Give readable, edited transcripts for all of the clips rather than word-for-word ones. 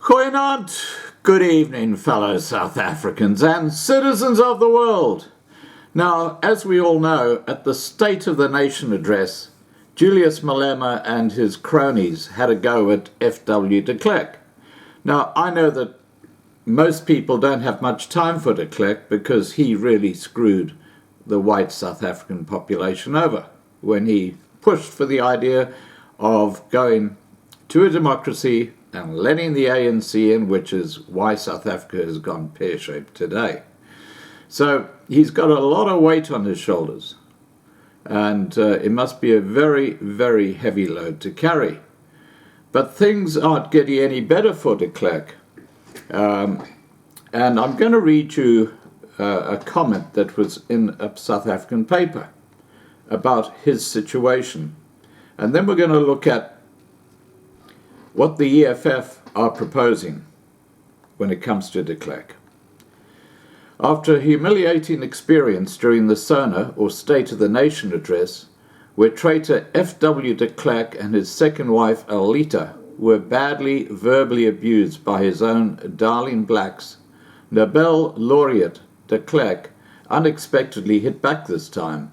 Goeienaand, good evening, fellow South Africans and citizens of the world. Now, as we all know, at the State of the Nation address, Julius Malema and his cronies had a go at F.W. de Klerk. Now, I know that most people don't have much time for de Klerk because he really screwed the white South African population over when he pushed for the idea of going to a democracy and letting the ANC in, which is why South Africa has gone pear-shaped today. So he's got a lot of weight on his shoulders, and it must be a very, very heavy load to carry. But things aren't getting any better for de Klerk. And I'm going to read you a comment that was in a South African paper about his situation. And then we're going to look at what the EFF are proposing when it comes to de Klerk. After a humiliating experience during the SONA, or State of the Nation address, where traitor F.W. de Klerk and his second wife Alita were badly verbally abused by his own darling blacks, Nobel laureate de Klerk unexpectedly hit back this time,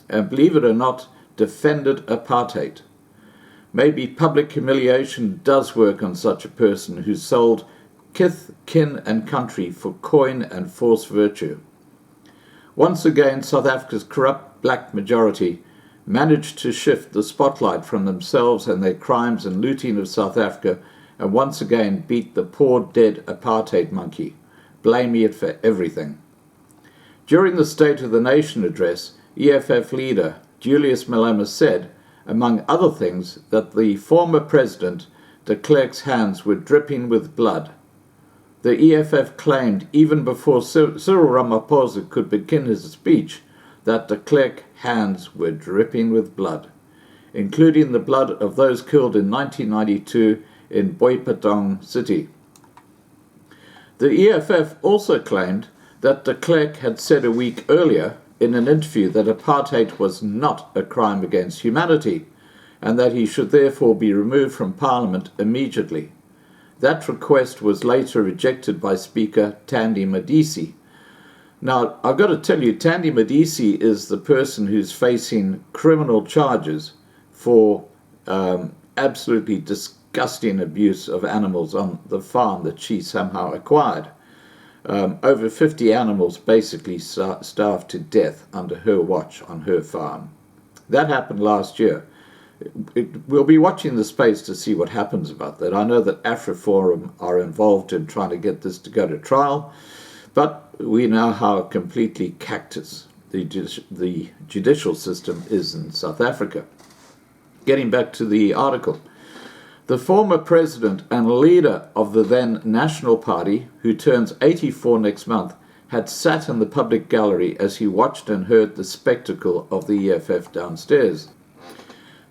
and believe it or not, defended apartheid. Maybe public humiliation does work on such a person who sold kith, kin and country for coin and false virtue. Once again, South Africa's corrupt black majority managed to shift the spotlight from themselves and their crimes and looting of South Africa, and once again beat the poor dead apartheid monkey, blaming it for everything. During the State of the Nation address, EFF leader Julius Malema said, among other things, that the former president, de Klerk's hands were dripping with blood. The EFF claimed even before Cyril Ramaphosa could begin his speech that de Klerk's hands were dripping with blood, including the blood of those killed in 1992 in Boipatong City. The EFF also claimed that de Klerk had said a week earlier in an interview that apartheid was not a crime against humanity, and that he should therefore be removed from Parliament immediately. That request was later rejected by Speaker Thandi Modise. Now, I've got to tell you, Thandi Modise is the person who's facing criminal charges for absolutely disgusting abuse of animals on the farm that she somehow acquired. Over 50 animals basically starved to death under her watch on her farm. That happened last year. We'll be watching the space to see what happens about that. I know that AfriForum are involved in trying to get this to go to trial, but we know how completely cactus the judicial system is in South Africa. Getting back to the article. The former president and leader of the then National Party, who turns 84 next month, had sat in the public gallery as he watched and heard the spectacle of the EFF downstairs.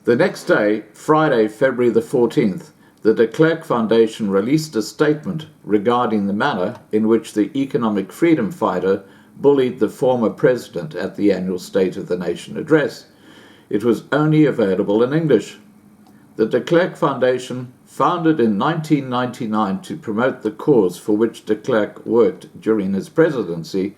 The next day, Friday, February the 14th, the Klerk Foundation released a statement regarding the manner in which the economic freedom fighter bullied the former president at the annual State of the Nation address. It was only available in English. The Klerk Foundation, founded in 1999 to promote the cause for which de Klerk worked during his presidency,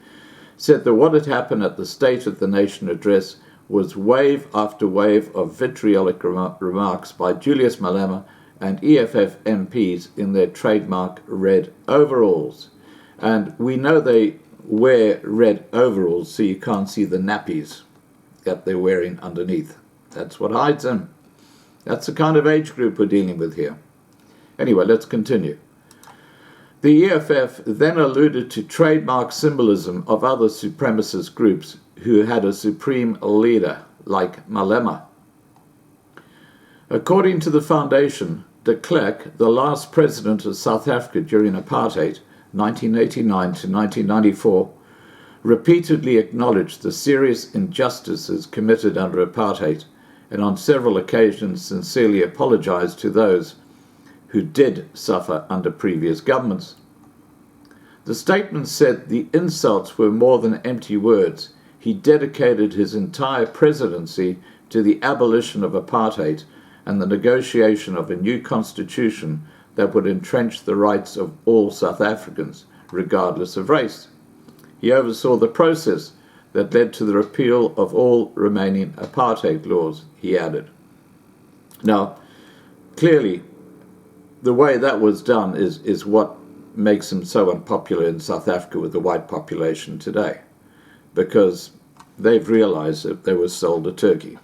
said that what had happened at the State of the Nation address was wave after wave of vitriolic remarks by Julius Malema and EFF MPs in their trademark red overalls. And we know they wear red overalls so you can't see the nappies that they're wearing underneath. That's what hides them. That's the kind of age group we're dealing with here. Anyway, let's continue. The EFF then alluded to trademark symbolism of other supremacist groups who had a supreme leader, like Malema. According to the foundation, de Klerk, the last president of South Africa during apartheid, 1989 to 1994, repeatedly acknowledged the serious injustices committed under apartheid, and on several occasions sincerely apologized to those who did suffer under previous governments. The statement said the insults were more than empty words. He dedicated his entire presidency to the abolition of apartheid and the negotiation of a new constitution that would entrench the rights of all South Africans, regardless of race. He oversaw the process that led to the repeal of all remaining apartheid laws, he added. Now, clearly, the way that was done is what makes him so unpopular in South Africa with the white population today, because they've realized that they were sold a turkey.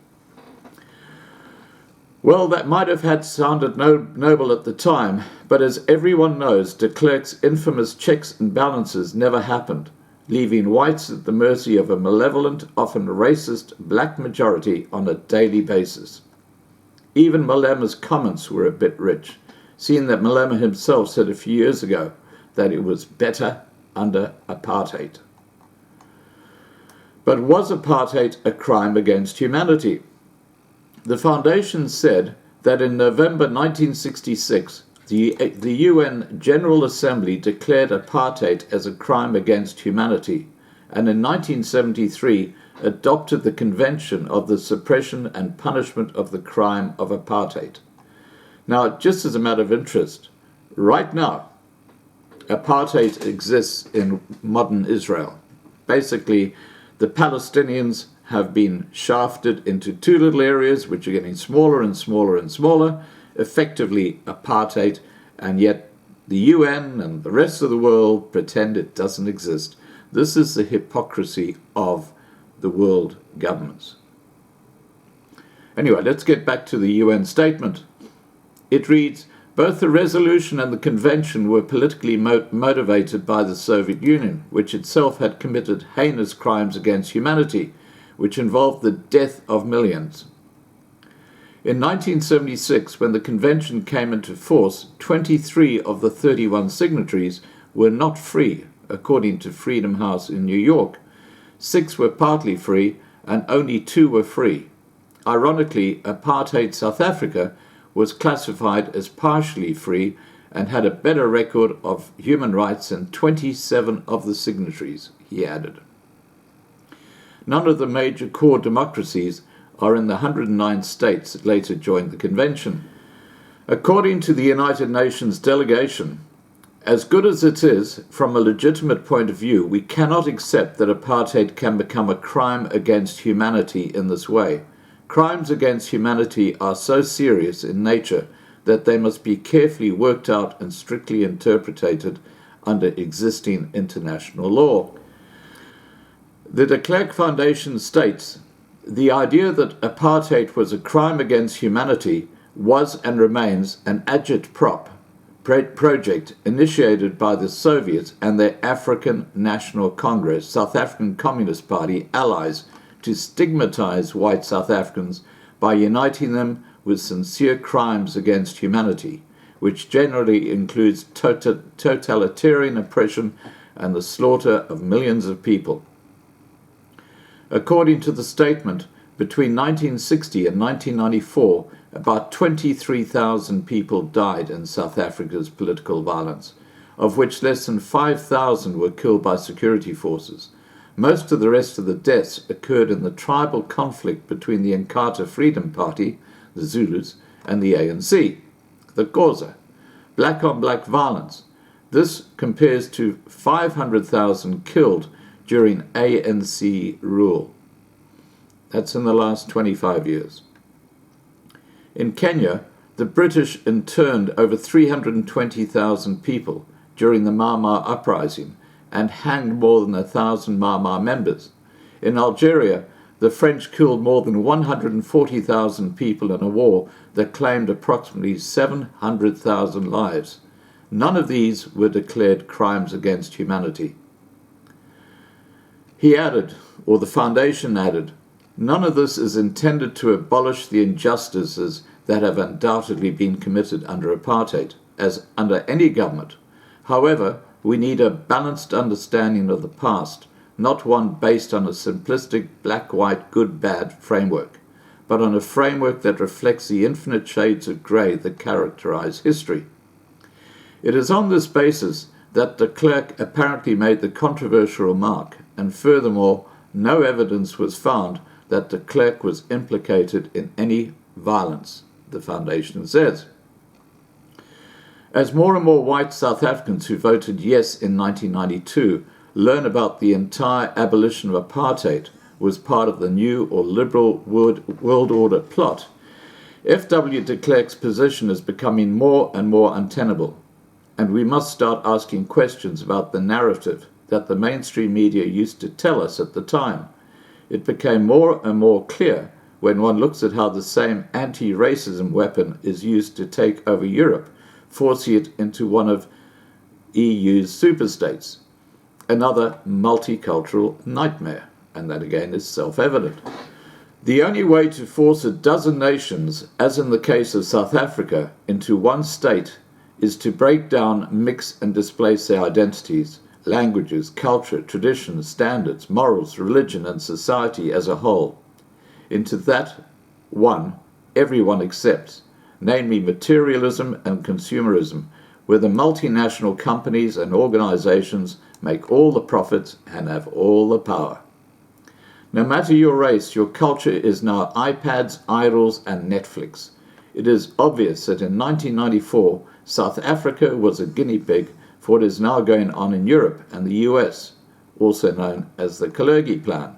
Well, that might have had sounded noble at the time, but as everyone knows, de Klerk's infamous checks and balances never happened, leaving whites at the mercy of a malevolent, often racist, black majority on a daily basis. Even Malema's comments were a bit rich, seeing that Malema himself said a few years ago that it was better under apartheid. But was apartheid a crime against humanity? The foundation said that in November 1966, the UN General Assembly declared apartheid as a crime against humanity, and in 1973 adopted the Convention of the Suppression and Punishment of the Crime of Apartheid. Now, just as a matter of interest, right now, apartheid exists in modern Israel. Basically, the Palestinians have been shafted into two little areas which are getting smaller and smaller and smaller, effectively apartheid, and yet the UN and the rest of the world pretend it doesn't exist. This is the hypocrisy of the world governments. Anyway, let's get back to the UN statement. It reads, both the resolution and the convention were politically motivated by the Soviet Union, which itself had committed heinous crimes against humanity, which involved the death of millions. In 1976, when the convention came into force, 23 of the 31 signatories were not free, according to Freedom House in New York. 6 were partly free, and only 2 were free. Ironically, apartheid South Africa was classified as partially free and had a better record of human rights than 27 of the signatories, he added. None of the major core democracies are in the 109 states that later joined the convention. According to the United Nations delegation, as good as it is, from a legitimate point of view, we cannot accept that apartheid can become a crime against humanity in this way. Crimes against humanity are so serious in nature that they must be carefully worked out and strictly interpreted under existing international law. The Klerk Foundation states, the idea that apartheid was a crime against humanity was and remains an agitprop project initiated by the Soviets and their African National Congress, South African Communist Party allies, to stigmatize white South Africans by uniting them with sincere crimes against humanity, which generally includes totalitarian oppression and the slaughter of millions of people. According to the statement, between 1960 and 1994, about 23,000 people died in South Africa's political violence, of which less than 5,000 were killed by security forces. Most of the rest of the deaths occurred in the tribal conflict between the Inkatha Freedom Party, the Zulus, and the ANC, the Xhosa, black-on-black violence. This compares to 500,000 killed during ANC rule. That's in the last 25 years. In Kenya, the British interned over 320,000 people during the Mama uprising and hanged more than 1,000 Mama members. In Algeria, the French killed more than 140,000 people in a war that claimed approximately 700,000 lives. None of these were declared crimes against humanity. He added, or the foundation added, none of this is intended to abolish the injustices that have undoubtedly been committed under apartheid, as under any government. However, we need a balanced understanding of the past, not one based on a simplistic black-white, good-bad framework, but on a framework that reflects the infinite shades of grey that characterize history. It is on this basis that de Klerk apparently made the controversial remark, and furthermore, no evidence was found that de Klerk was implicated in any violence, the foundation says. As more and more white South Africans who voted yes in 1992 learn about the entire abolition of apartheid was part of the new or liberal world order plot, F.W. de Klerk's position is becoming more and more untenable, and we must start asking questions about the narrative that the mainstream media used to tell us at the time. It became more and more clear when one looks at how the same anti-racism weapon is used to take over Europe, forcing it into one of EU's superstates, another multicultural nightmare, and that again is self-evident. The only way to force a dozen nations, as in the case of South Africa, into one state is to break down, mix and displace their identities, languages, culture, traditions, standards, morals, religion and society as a whole, into that one everyone accepts, namely materialism and consumerism, where the multinational companies and organizations make all the profits and have all the power. No matter your race, your culture is now iPads, idols, and Netflix. It is obvious that in 1994, South Africa was a guinea pig for what is now going on in Europe and the US, also known as the Klerk Plan.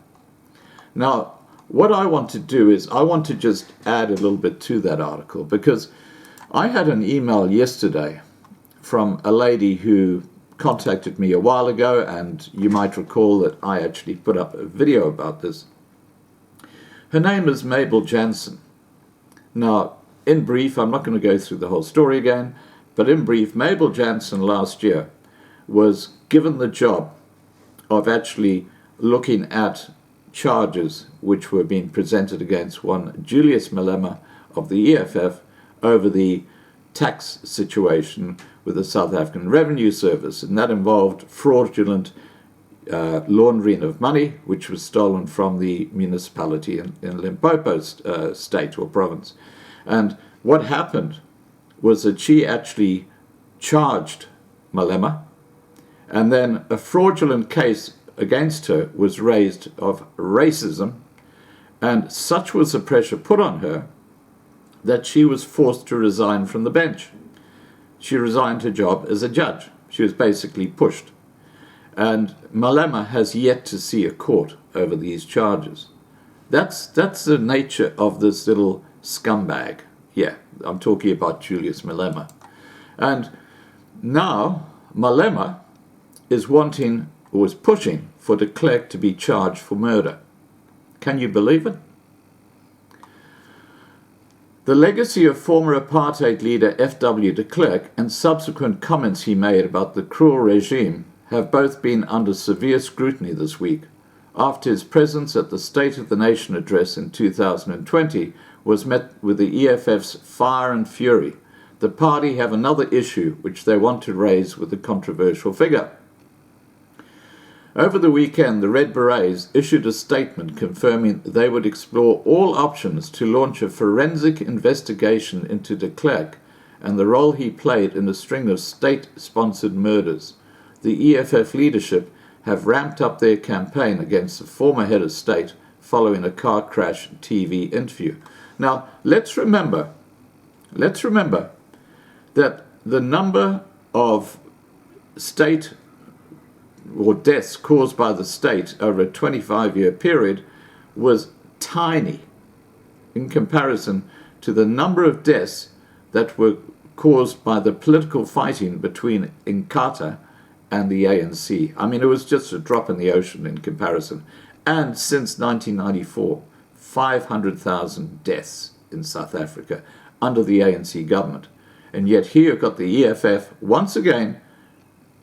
Now, what I want to do is I want to just add a little bit to that article, because I had an email yesterday from a lady who contacted me a while ago, and you might recall that I actually put up a video about this. Her name is Mabel Jansen. Now, in brief, I'm not going to go through the whole story again, but in brief, Mabel Jansen last year was given the job of actually looking at charges which were being presented against one Julius Malema of the EFF over the tax situation with the South African Revenue Service, and that involved fraudulent laundering of money which was stolen from the municipality in Limpopo state or province. And what happened was that she actually charged Malema, and then a fraudulent case against her was raised of racism, and such was the pressure put on her that she was forced to resign from the bench. She resigned her job as a judge. She was basically pushed. And Malema has yet to see a court over these charges. That's the nature of this little scumbag. Yeah, I'm talking about Julius Malema. And now Malema is wanting, or is pushing, for de Klerk to be charged for murder. Can you believe it? The legacy of former apartheid leader F.W. de Klerk and subsequent comments he made about the cruel regime have both been under severe scrutiny this week, after his presence at the State of the Nation address in 2020 was met with the EFF's fire and fury. The party have another issue which they want to raise with the controversial figure. Over the weekend, the Red Berets issued a statement confirming they would explore all options to launch a forensic investigation into de Klerk and the role he played in a string of state-sponsored murders. The EFF leadership have ramped up their campaign against the former head of state following a car crash TV interview. Now, let's remember that the number of state or deaths caused by the state over a 25-year period was tiny in comparison to the number of deaths that were caused by the political fighting between Inkatha and the ANC. I mean, it was just a drop in the ocean in comparison. And since 1994, 500,000 deaths in South Africa under the ANC government. And yet here you've got the EFF once again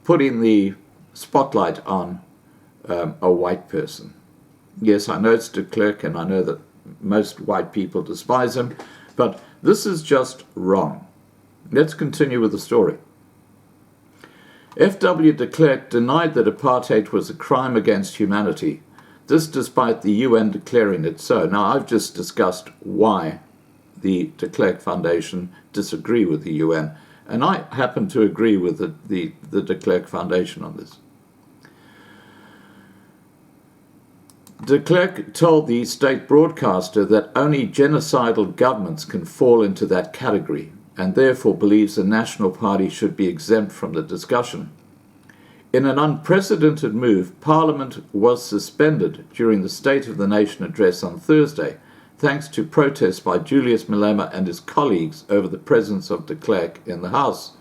putting the spotlight on a white person. Yes, I know it's de Klerk, and I know that most white people despise him, but this is just wrong. Let's continue with the story. F.W. de Klerk denied that apartheid was a crime against humanity, this despite the UN declaring it so. Now, I've just discussed why the Klerk Foundation disagree with the UN, and I happen to agree with the Klerk Foundation on this. De Klerk told the state broadcaster that only genocidal governments can fall into that category, and therefore believes the National Party should be exempt from the discussion. In an unprecedented move, Parliament was suspended during the State of the Nation address on Thursday, thanks to protests by Julius Malema and his colleagues over the presence of de Klerk in the House.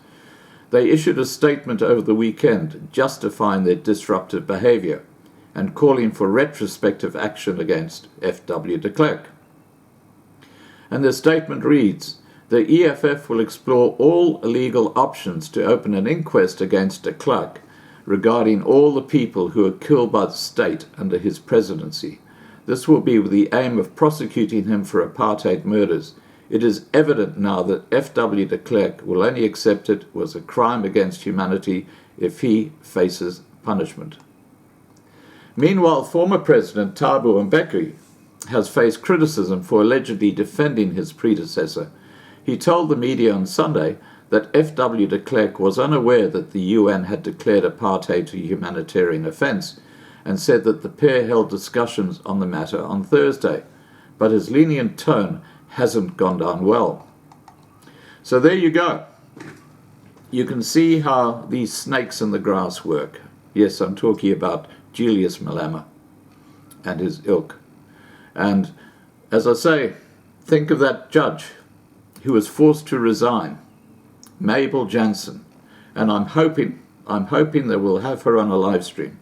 They issued a statement over the weekend justifying their disruptive behaviour and calling for retrospective action against F.W. de Klerk. And the statement reads, "The EFF will explore all legal options to open an inquest against de Klerk regarding all the people who were killed by the state under his presidency. This will be with the aim of prosecuting him for apartheid murders. It is evident now that F.W. de Klerk will only accept it was a crime against humanity if he faces punishment." Meanwhile, former President Thabo Mbeki has faced criticism for allegedly defending his predecessor. He told the media on Sunday that F.W. de Klerk was unaware that the UN had declared apartheid a humanitarian offence, and said that the pair held discussions on the matter on Thursday, but his lenient tone hasn't gone down well. So there you go. You can see how these snakes in the grass work. Yes, I'm talking about Julius Malema and his ilk. And as I say, think of that judge who was forced to resign, Mabel Jansen, and I'm hoping that we'll have her on a live stream.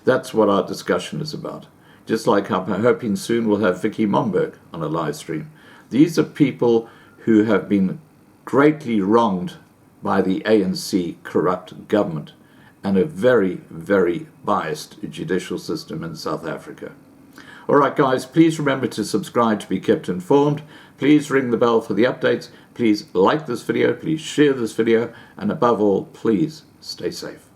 That's what our discussion is about. Just like I'm hoping soon we'll have Vicky Momberg on a live stream. These are people who have been greatly wronged by the ANC corrupt government and a very, very biased judicial system in South Africa. All right, guys, please remember to subscribe to be kept informed. Please ring the bell for the updates. Please like this video. Please share this video. And above all, please stay safe.